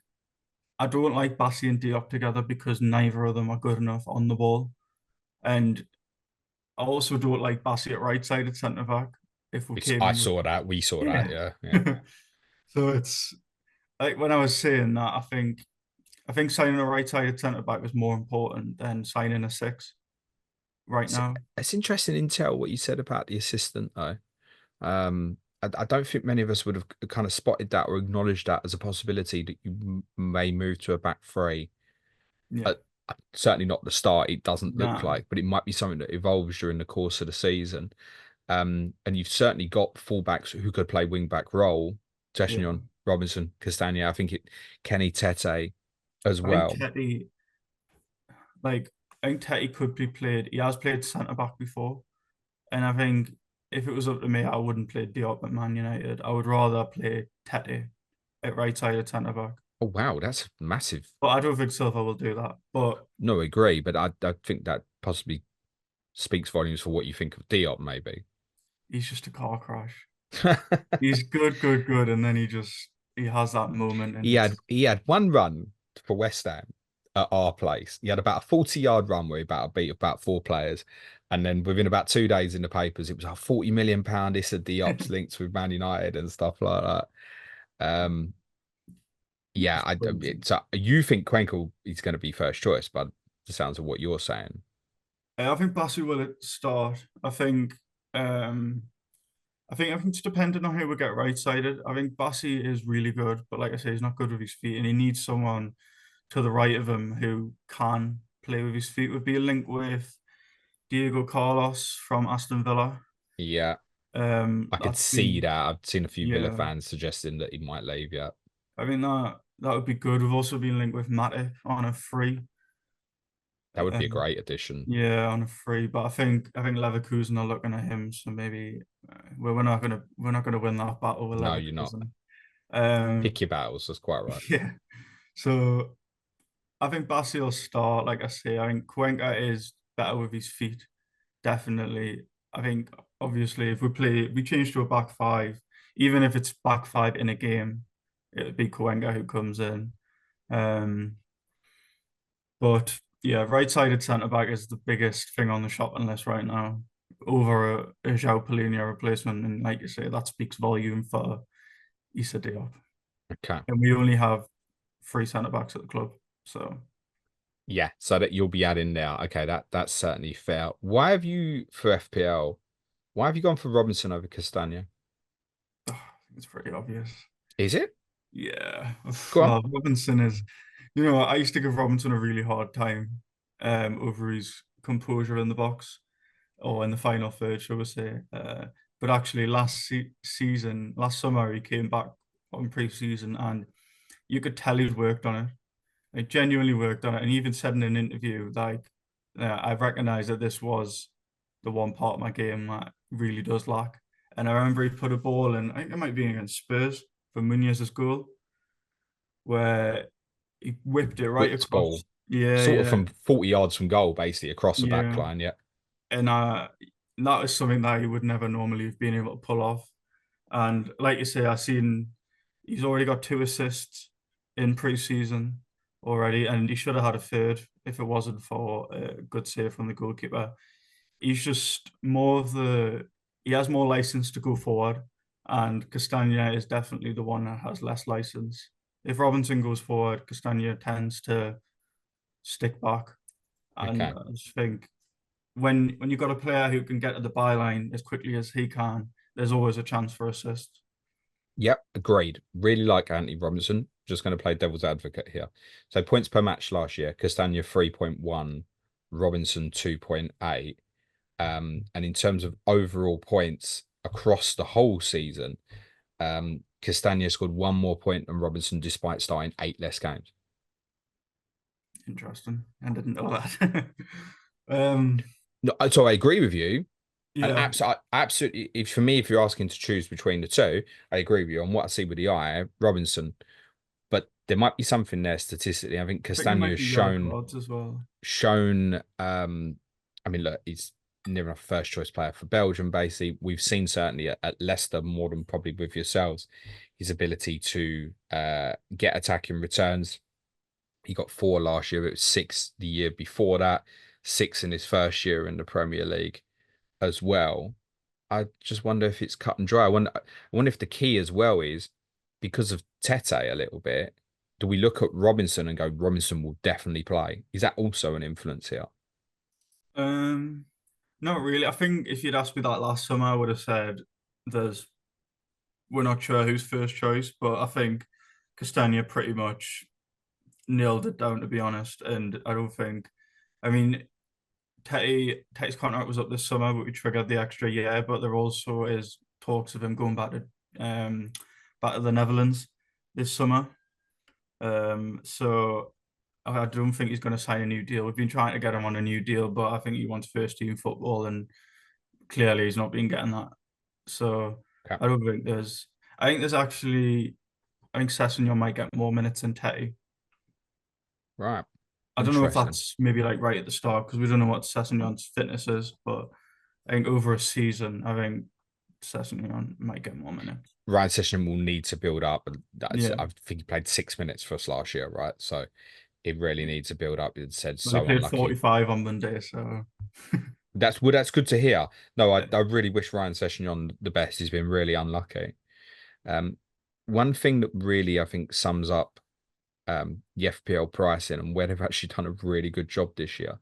[SPEAKER 2] I don't like Bassi and Diop together because neither of them are good enough on the ball. And I also don't like Bassi at right-sided centre back. If we came
[SPEAKER 1] I
[SPEAKER 2] in with
[SPEAKER 1] saw that. We saw that.
[SPEAKER 2] yeah.
[SPEAKER 1] Yeah, yeah.
[SPEAKER 2] So it's like when I was saying that, I think signing a right-sided centre back is more important than signing a six right
[SPEAKER 1] It's,
[SPEAKER 2] now.
[SPEAKER 1] it's interesting intel what you said about the assistant though. I don't think many of us would have kind of spotted that or acknowledged that as a possibility that you may move to a back three.
[SPEAKER 2] Yeah.
[SPEAKER 1] Uh, Certainly not the start. It doesn't look
[SPEAKER 2] Nah.
[SPEAKER 1] like, but it might be something that evolves during the course of the season. And you've certainly got fullbacks who could play wing back role.
[SPEAKER 2] Yeah.
[SPEAKER 1] Sessegnon, Robinson, Castagne. I think Kenny Tete as
[SPEAKER 2] I think
[SPEAKER 1] well.
[SPEAKER 2] Teddy, like, I think Teddy could be played. He has played centre back before, and I think if it was up to me, I wouldn't play Diop at Man United. I would rather play Teddy at right-sided centre back.
[SPEAKER 1] Oh wow, that's massive.
[SPEAKER 2] But I don't think Silva will do that. But
[SPEAKER 1] No, I agree, but I think that possibly speaks volumes for what you think of Diop, maybe.
[SPEAKER 2] he's just a car crash. He's good, good, good, and then he has that moment, and it's
[SPEAKER 1] He had one run for West Ham at our place. He had about a 40-yard run where he beat about four players. And then within about 2 days in the papers, it was a £40 million. This had the ops links with Man United and stuff like that. Um, yeah,
[SPEAKER 2] it's crazy.
[SPEAKER 1] so you think Cuenca is going to be first choice, but the sounds of what you're saying.
[SPEAKER 2] I think Basu will start. Um, I think it's dependent on who we get right sided. I think Bassi is really good, but like I say, he's not good with his feet, and he needs someone to the right of him who can play with his feet. Would be a link with Diego Carlos from Aston Villa.
[SPEAKER 1] Yeah, I could
[SPEAKER 2] That's
[SPEAKER 1] see
[SPEAKER 2] been
[SPEAKER 1] that. I've seen a few Villa
[SPEAKER 2] yeah.
[SPEAKER 1] fans suggesting that he might leave. Yeah,
[SPEAKER 2] I mean that would be good. We've also been linked with Matip on a free.
[SPEAKER 1] that would be a
[SPEAKER 2] Um,
[SPEAKER 1] great addition.
[SPEAKER 2] yeah, on a free. But I think Leverkusen are looking at him, so maybe we're not gonna win that battle with
[SPEAKER 1] No, you're not.
[SPEAKER 2] Leverkusen.
[SPEAKER 1] Pick
[SPEAKER 2] Um,
[SPEAKER 1] your battles. That's quite right.
[SPEAKER 2] yeah. So I think Bassi will start. Like I say, I think Cuenca is better with his feet. Definitely. I think obviously if we change to a back five, even if it's back five in a game, it'd be Cuenca who comes in. Um, but yeah, right-sided centre back is the biggest thing on the shopping list right now, over a Joao Palhinha replacement. And like you say, that speaks volume for Issa Diop.
[SPEAKER 1] Okay.
[SPEAKER 2] And we only have three centre backs at the club, so.
[SPEAKER 1] Yeah, so that you'll be adding now. Okay, that's certainly fair. Why have you for FPL? Why have you gone for Robinson over Castagne?
[SPEAKER 2] I think it's pretty obvious.
[SPEAKER 1] Is it?
[SPEAKER 2] Yeah.
[SPEAKER 1] Go on.
[SPEAKER 2] Well, Robinson is, I used to give Robinson a really hard time over his composure in the box or in the final third, shall we say. But actually, last summer, he came back on pre-season and you could tell he'd worked on it. He genuinely worked on it. And he even said in an interview, like, I've recognized that this was the one part of my game that really does lack. And I remember he put a ball in, I think it might be against Spurs for Muniz's goal, where he whipped it right
[SPEAKER 1] Whipped ball,
[SPEAKER 2] across. Yeah,
[SPEAKER 1] sort of
[SPEAKER 2] yeah,
[SPEAKER 1] from 40 yards from goal, basically across the back
[SPEAKER 2] yeah.
[SPEAKER 1] line. Yeah.
[SPEAKER 2] And that is something that he would never normally have been able to pull off. And like you say, I've seen he's already got 2 assists in pre-season already, and he should have had a third if it wasn't for a good save from the goalkeeper. He's just he has more license to go forward, and Castagne is definitely the one that has less license. If Robinson goes forward, Castagne tends to stick back, and
[SPEAKER 1] Okay.
[SPEAKER 2] I just think when you've got a player who can get to the byline as quickly as he can, there's always a chance for assist.
[SPEAKER 1] Yep, agreed. Really like Anthony Robinson. Just going to play devil's advocate here. So points per match last year, Castagne 3.1, Robinson 2.8. And in terms of overall points across the whole season, Castagne scored one more point than Robinson despite starting 8 less games.
[SPEAKER 2] Interesting. I didn't know that. um,
[SPEAKER 1] No, so I agree with you. And
[SPEAKER 2] yeah,
[SPEAKER 1] absolutely, if for me, if you're asking to choose between the two, I agree with you on what I see with the eye, Robinson. But there might be something there statistically. I think
[SPEAKER 2] I think it
[SPEAKER 1] Castagne
[SPEAKER 2] might
[SPEAKER 1] has
[SPEAKER 2] be yellow
[SPEAKER 1] shown
[SPEAKER 2] cards as well.
[SPEAKER 1] shown I mean, look, he's never a first choice player for Belgium, basically. We've seen certainly at Leicester more than probably with yourselves, his ability to get attacking returns. He got 4 last year, it was 6 the year before that, 6 in his first year in the Premier League as well. I just wonder if it's cut and dry. I wonder if the key as well is because of Tete a little bit. Do we look at Robinson and go, Robinson will definitely play? Is that also an influence here?
[SPEAKER 2] Um, Not really. I think if you'd asked me that last summer, I would have said there's we're not sure who's first choice, but I think Castagna pretty much nailed it down, to be honest. And I don't think, I mean, Tettey's contract was up this summer, but we triggered the extra year. But there also is talks of him going back to the Netherlands this summer. So I don't think he's going to sign a new deal. We've been trying to get him on a new deal, but I think he wants first team football, and clearly he's not been getting that. So
[SPEAKER 1] Okay.
[SPEAKER 2] I don't think there's. I think there's actually. I think Sessegnon might get more minutes than Tetty.
[SPEAKER 1] Right.
[SPEAKER 2] I don't know if
[SPEAKER 1] Interesting.
[SPEAKER 2] that's maybe like right at the start because we don't know what Sessegnon's fitness is, but I think over a season, I think Sessegnon might get more minutes.
[SPEAKER 1] Ryan Sessegnon will need to build up.
[SPEAKER 2] Yeah,
[SPEAKER 1] I think he played 6 minutes for us last year, right? So it really needs to build up. It said
[SPEAKER 2] well, he
[SPEAKER 1] so
[SPEAKER 2] played
[SPEAKER 1] unlucky.
[SPEAKER 2] 45 on Monday, so
[SPEAKER 1] That's good to hear. No, I,
[SPEAKER 2] yeah,
[SPEAKER 1] I really wish Ryan Sessegnon the best. He's been really unlucky. Um, one thing that really I think sums up the FPL pricing and where they've actually done a really good job this year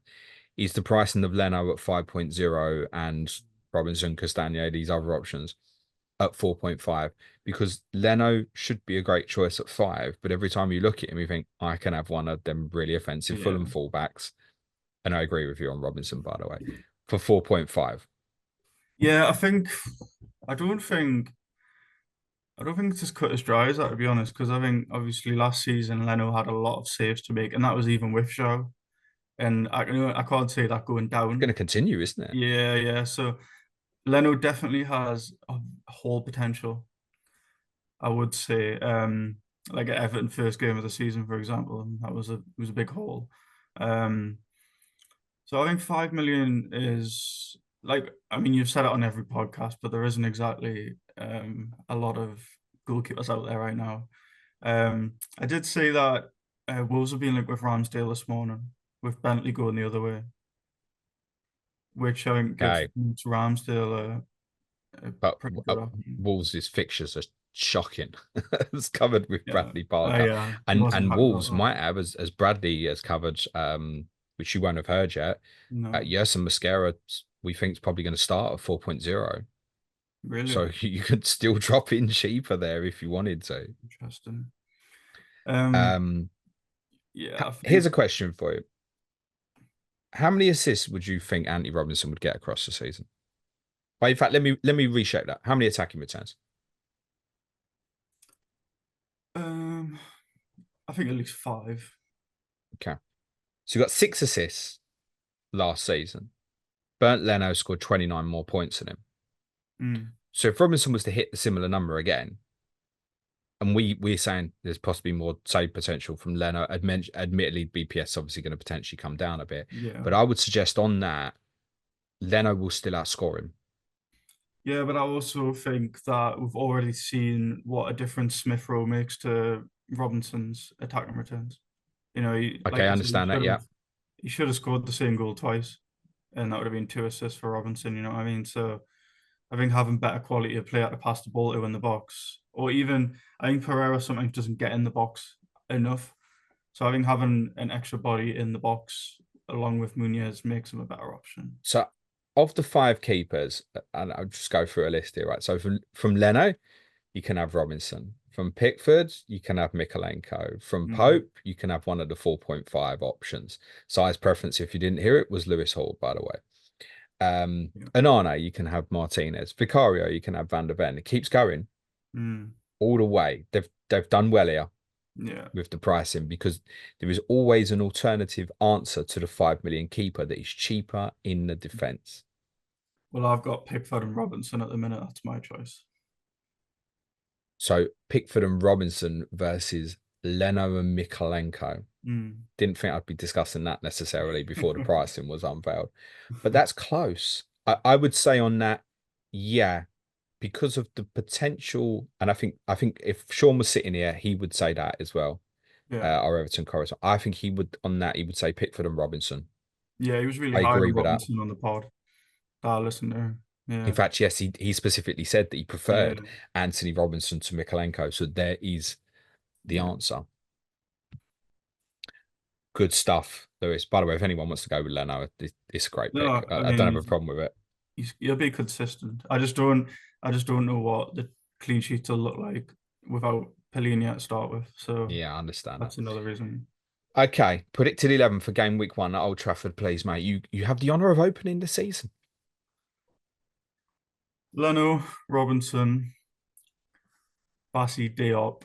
[SPEAKER 1] is the pricing of Leno at 5.0 and Robinson, Castagne, these other options at 4.5 because Leno should be a great choice at 5, but every time you look at him, you think I can have one of them really offensive
[SPEAKER 2] yeah,
[SPEAKER 1] Fulham fullbacks. And I agree with you on Robinson, by the way, for 4.5.
[SPEAKER 2] yeah. I don't think I don't think it's as cut as dry as that, to be honest, because I think obviously last season Leno had a lot of saves to make, and that was even with Joao. And I can't say that going
[SPEAKER 1] It's going
[SPEAKER 2] down.
[SPEAKER 1] to continue, isn't it?
[SPEAKER 2] Yeah, yeah. So Leno definitely has a whole potential, I would say. Like at Everton first game of the season, for example, and that was a big haul. Um, so I think 5 million is like I mean you've said it on every podcast, but there isn't exactly a lot of goalkeepers out there right now. I did say that Wolves have been linked with Ramsdale this morning, with Bentley going the other way, which I think gives
[SPEAKER 1] Okay.
[SPEAKER 2] Ramsdale a
[SPEAKER 1] But
[SPEAKER 2] pretty good option.
[SPEAKER 1] Wolves' fixtures are shocking. It's covered with
[SPEAKER 2] Yeah,
[SPEAKER 1] Bradley Barker.
[SPEAKER 2] I
[SPEAKER 1] And
[SPEAKER 2] wasn't
[SPEAKER 1] and
[SPEAKER 2] happy about
[SPEAKER 1] Wolves
[SPEAKER 2] that.
[SPEAKER 1] might have, as Bradley has covered, which you won't have heard yet,
[SPEAKER 2] No,
[SPEAKER 1] Yerson Mosquera, we think is probably going to start at 4.0.
[SPEAKER 2] really
[SPEAKER 1] So you could still drop in cheaper there if you wanted to.
[SPEAKER 2] interesting. Um,
[SPEAKER 1] Um,
[SPEAKER 2] yeah, I
[SPEAKER 1] here's
[SPEAKER 2] think
[SPEAKER 1] a question for you. How many assists would you think Andy Robinson would get across the season? Well, in fact, let me reshape that. How many attacking returns?
[SPEAKER 2] um, I think at least 5.
[SPEAKER 1] Okay. So you got 6 assists last season. Bernd Leno scored 29 more points than him.
[SPEAKER 2] Mm,
[SPEAKER 1] So if Robinson was to hit the similar number again, and we're saying there's possibly more save potential from Leno, admittedly, BPS obviously going to potentially come down a bit.
[SPEAKER 2] yeah.
[SPEAKER 1] But I would suggest on that, Leno will still outscore him.
[SPEAKER 2] Yeah, but I also think that we've already seen what a difference Smith-Rowe makes to Robinson's attacking returns.
[SPEAKER 1] Okay,
[SPEAKER 2] Like
[SPEAKER 1] I
[SPEAKER 2] I said,
[SPEAKER 1] understand that. Yeah.
[SPEAKER 2] he should have scored the same goal twice, and that would have been 2 assists for Robinson. You know what I mean? So I think having better quality of player to pass the ball to in the box, or even I think Pereira sometimes doesn't get in the box enough. So I think having an extra body in the box along with Muniz makes him a better option.
[SPEAKER 1] So of the 5 keepers, and I'll just go through a list here, right? So from Leno, you can have Robinson. From Pickford, you can have Mikalenko. From
[SPEAKER 2] Mm,
[SPEAKER 1] Pope, you can have one of the 4.5 options. Size preference, if you didn't hear it, was Lewis Hall, by the way.
[SPEAKER 2] yeah.
[SPEAKER 1] Anane, you can have Martinez. Vicario, you can have Van der Ven. It keeps going
[SPEAKER 2] Mm,
[SPEAKER 1] all the way. They've done well here
[SPEAKER 2] yeah.
[SPEAKER 1] with the pricing because there is always an alternative answer to the 5 million keeper that is cheaper in the defense.
[SPEAKER 2] Well, I've got Pickford and Robinson at the minute. That's my choice.
[SPEAKER 1] So Pickford and Robinson versus Leno and Mikalenko.
[SPEAKER 2] Mm.
[SPEAKER 1] Didn't think I'd be discussing that necessarily before the pricing was unveiled, but that's close. I would say on that, yeah, because of the potential, and I think if Sean was sitting here, he would say that as well.
[SPEAKER 2] Yeah.
[SPEAKER 1] Our Everton correspondent, I think he would on that. He would say Pickford and Robinson.
[SPEAKER 2] Yeah, he was really
[SPEAKER 1] I
[SPEAKER 2] high
[SPEAKER 1] agree
[SPEAKER 2] on
[SPEAKER 1] with that.
[SPEAKER 2] Robinson on the pod that I listened to.
[SPEAKER 1] In
[SPEAKER 2] Yeah.
[SPEAKER 1] fact, yes, he specifically said that he
[SPEAKER 2] Yeah.
[SPEAKER 1] preferred Anthony Robinson to Mikalenko. So there is the
[SPEAKER 2] Yeah.
[SPEAKER 1] answer. Good stuff, Lewis. By the way, if anyone wants to go with Leno, it's a great pick.
[SPEAKER 2] No, I
[SPEAKER 1] I don't
[SPEAKER 2] mean
[SPEAKER 1] have a problem with it.
[SPEAKER 2] he'll be consistent. I just don't know what the clean sheets will look like without Palhinha to start with. So
[SPEAKER 1] Yeah, I understand that.
[SPEAKER 2] that's another reason.
[SPEAKER 1] Okay, predicted 11 for game week 1 at Old Trafford, please, mate. You have the honour of opening the season.
[SPEAKER 2] Leno, Robinson, Bassi, Diop,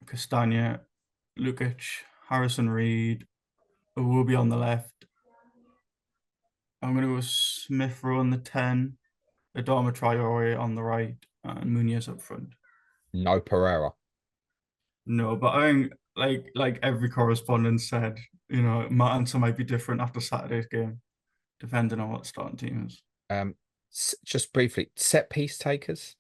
[SPEAKER 2] Castagne, Lukic, Harrison Reed, Iwobi on the left. I'm going to go Smith-Rowe on the 10, Adama Traore on the right, and Muniz up front.
[SPEAKER 1] No Pereira.
[SPEAKER 2] No, but I think like every correspondent said, my answer might be different after Saturday's game, depending on what starting team is.
[SPEAKER 1] Um, just briefly, set piece takers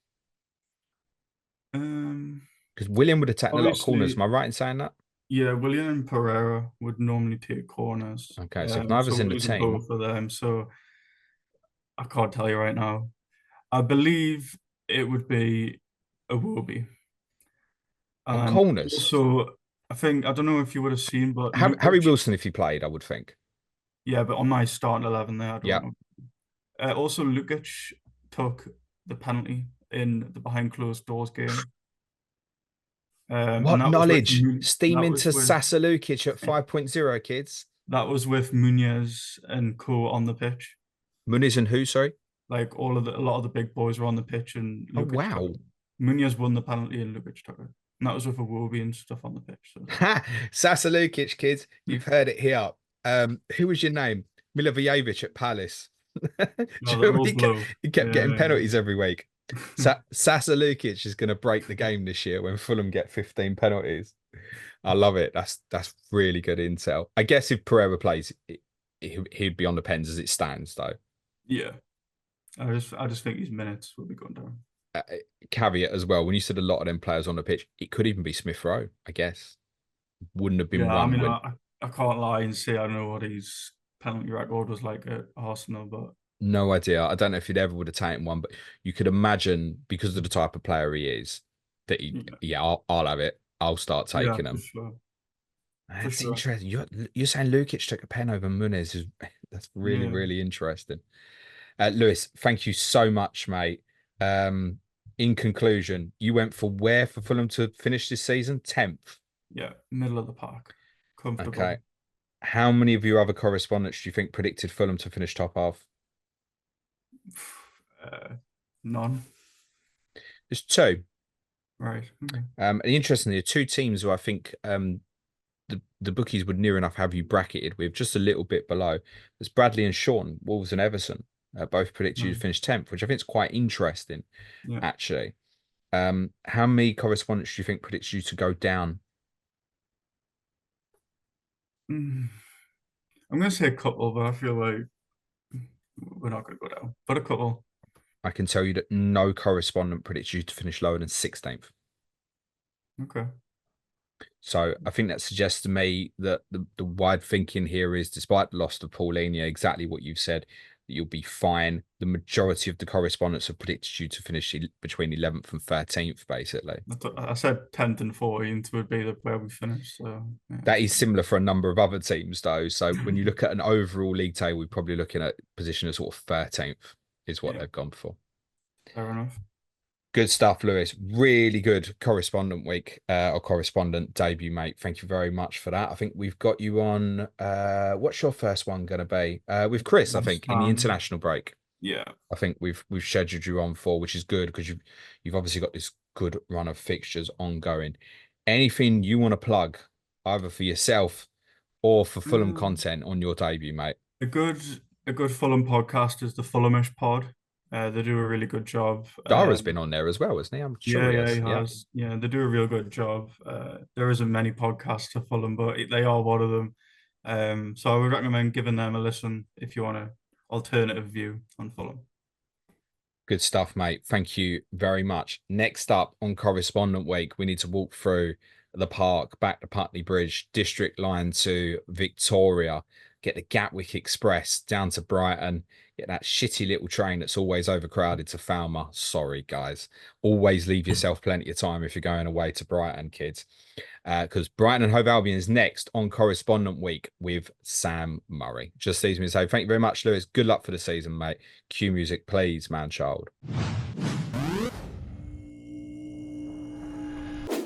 [SPEAKER 2] Um,
[SPEAKER 1] because William would have taken a lot of corners. Am
[SPEAKER 2] Obviously,
[SPEAKER 1] I right in saying that?
[SPEAKER 2] yeah, William and Pereira would normally take corners.
[SPEAKER 1] Okay, so if neither's
[SPEAKER 2] So
[SPEAKER 1] in
[SPEAKER 2] we're
[SPEAKER 1] the
[SPEAKER 2] losing
[SPEAKER 1] team,
[SPEAKER 2] both of them. So I can't tell you right now. I believe it would be a Iwobi.
[SPEAKER 1] on
[SPEAKER 2] And
[SPEAKER 1] corners,
[SPEAKER 2] also, I don't know if you would have seen, but
[SPEAKER 1] Harry
[SPEAKER 2] Lukic,
[SPEAKER 1] Wilson, if he played, I would think.
[SPEAKER 2] yeah, but on my starting 11 there, I don't
[SPEAKER 1] Yeah.
[SPEAKER 2] know. Also, Lukic took the penalty in the behind closed doors game. And
[SPEAKER 1] What knowledge? Steam
[SPEAKER 2] that
[SPEAKER 1] into
[SPEAKER 2] was with
[SPEAKER 1] Sasa Lukic at 5.0, kids.
[SPEAKER 2] that was with Muniz and co on the pitch.
[SPEAKER 1] Muniz and who, sorry?
[SPEAKER 2] Like a lot of the big boys were on the pitch, and
[SPEAKER 1] Oh,
[SPEAKER 2] Lukic took
[SPEAKER 1] wow.
[SPEAKER 2] it. Muniz won the penalty, and Lukic took it. And that was with a Iwobi and stuff on the pitch. So
[SPEAKER 1] Ha! Sasa Lukic, kids. You've heard it here. Who was your name? Milivojevic at Palace. Do you
[SPEAKER 2] no, they're
[SPEAKER 1] remember
[SPEAKER 2] all blue.
[SPEAKER 1] he kept getting
[SPEAKER 2] Yeah,
[SPEAKER 1] penalties every week? Sasa Lukic is going to break the game this year when Fulham get 15 penalties. I love it. That's really good intel. I guess if Pereira plays, he'd be on the pens as it stands, though.
[SPEAKER 2] yeah. I just think his minutes will be going down.
[SPEAKER 1] Uh, Caveat as well, when you said a lot of them players on the pitch, it could even be Smith-Rowe, I guess. Wouldn't have been
[SPEAKER 2] Yeah, I
[SPEAKER 1] one
[SPEAKER 2] mean,
[SPEAKER 1] when
[SPEAKER 2] I can't lie and say I know what his penalty record was like at Arsenal, but
[SPEAKER 1] no idea. I don't know if he'd ever would have taken one, but you could imagine because of the type of player he is that
[SPEAKER 2] yeah,
[SPEAKER 1] yeah, I'll have it. I'll start
[SPEAKER 2] yeah,
[SPEAKER 1] taking
[SPEAKER 2] for
[SPEAKER 1] them.
[SPEAKER 2] sure, for
[SPEAKER 1] That's
[SPEAKER 2] sure.
[SPEAKER 1] interesting. You're saying Lukic took a pen over Muniz is that's really,
[SPEAKER 2] Yeah.
[SPEAKER 1] really interesting. Lewis, thank you so much, mate. In conclusion, you went for where for Fulham to finish this season? 10th.
[SPEAKER 2] Yeah, middle of the park.
[SPEAKER 1] Okay.
[SPEAKER 2] Comfortable.
[SPEAKER 1] How many of your other correspondents do you think predicted Fulham to finish top half?
[SPEAKER 2] None.
[SPEAKER 1] There's two.
[SPEAKER 2] Right. Okay.
[SPEAKER 1] And interestingly, two teams who I think the bookies would near enough have you bracketed with just a little bit below. There's Bradley and Sean, Wolves and Everton, both predict you to
[SPEAKER 2] Right.
[SPEAKER 1] finish 10th, which I think is quite interesting,
[SPEAKER 2] Yeah.
[SPEAKER 1] actually. How many correspondents do you think predicts you to go down?
[SPEAKER 2] Mm. I'm gonna say a couple, but I feel like we're not gonna go down. But a couple.
[SPEAKER 1] I can tell you that no correspondent predicts you to finish lower than 16th.
[SPEAKER 2] Okay.
[SPEAKER 1] So I think that suggests to me that the wide thinking here is, despite the loss of Paulinho, exactly what you've said, that you'll be fine. The majority of the correspondents have predicted you to finish between 11th and 13th, basically.
[SPEAKER 2] I said 10th and 14th would be where we finished. So yeah,
[SPEAKER 1] That is similar for a number of other teams, though. So when you look at an overall league table, we're probably looking at position as sort of 13th is what
[SPEAKER 2] yeah,
[SPEAKER 1] they've gone for.
[SPEAKER 2] fair enough.
[SPEAKER 1] Good stuff, Lewis. Really good correspondent week or correspondent debut, mate. Thank you very much for that. I think we've got you on. What's your first one going to be? With Chris, I
[SPEAKER 2] West
[SPEAKER 1] think, in the
[SPEAKER 2] Ham.
[SPEAKER 1] international break.
[SPEAKER 2] Yeah.
[SPEAKER 1] I think we've scheduled you on for, which is good because you've obviously got this good run of fixtures ongoing. Anything you want to plug, either for yourself or for Fulham
[SPEAKER 2] Um,
[SPEAKER 1] content on your debut, mate?
[SPEAKER 2] a good a good Fulham podcast is the Fulhamish Pod. They do a really good job.
[SPEAKER 1] Dara's been on there as well, isn't he? I'm sure
[SPEAKER 2] Yeah,
[SPEAKER 1] he
[SPEAKER 2] yeah,
[SPEAKER 1] has.
[SPEAKER 2] he
[SPEAKER 1] Yeah.
[SPEAKER 2] has. Yeah, they do a real good job. There isn't many podcasts to Fulham, but they are one of them. So I would recommend giving them a listen if you want an alternative view on Fulham.
[SPEAKER 1] Good stuff, mate. Thank you very much. Next up on Correspondent Week, we need to walk through the park, back to Putney Bridge, District Line to Victoria, get the Gatwick Express down to Brighton, get that shitty little train that's always overcrowded to Falmer. Sorry, guys. Always leave yourself plenty of time if you're going away to Brighton, kids. Because Brighton and Hove Albion is next on Correspondent Week with Sam Murray. Just leaves me to say thank you very much, Lewis. Good luck for the season, mate. Cue music, please, man child.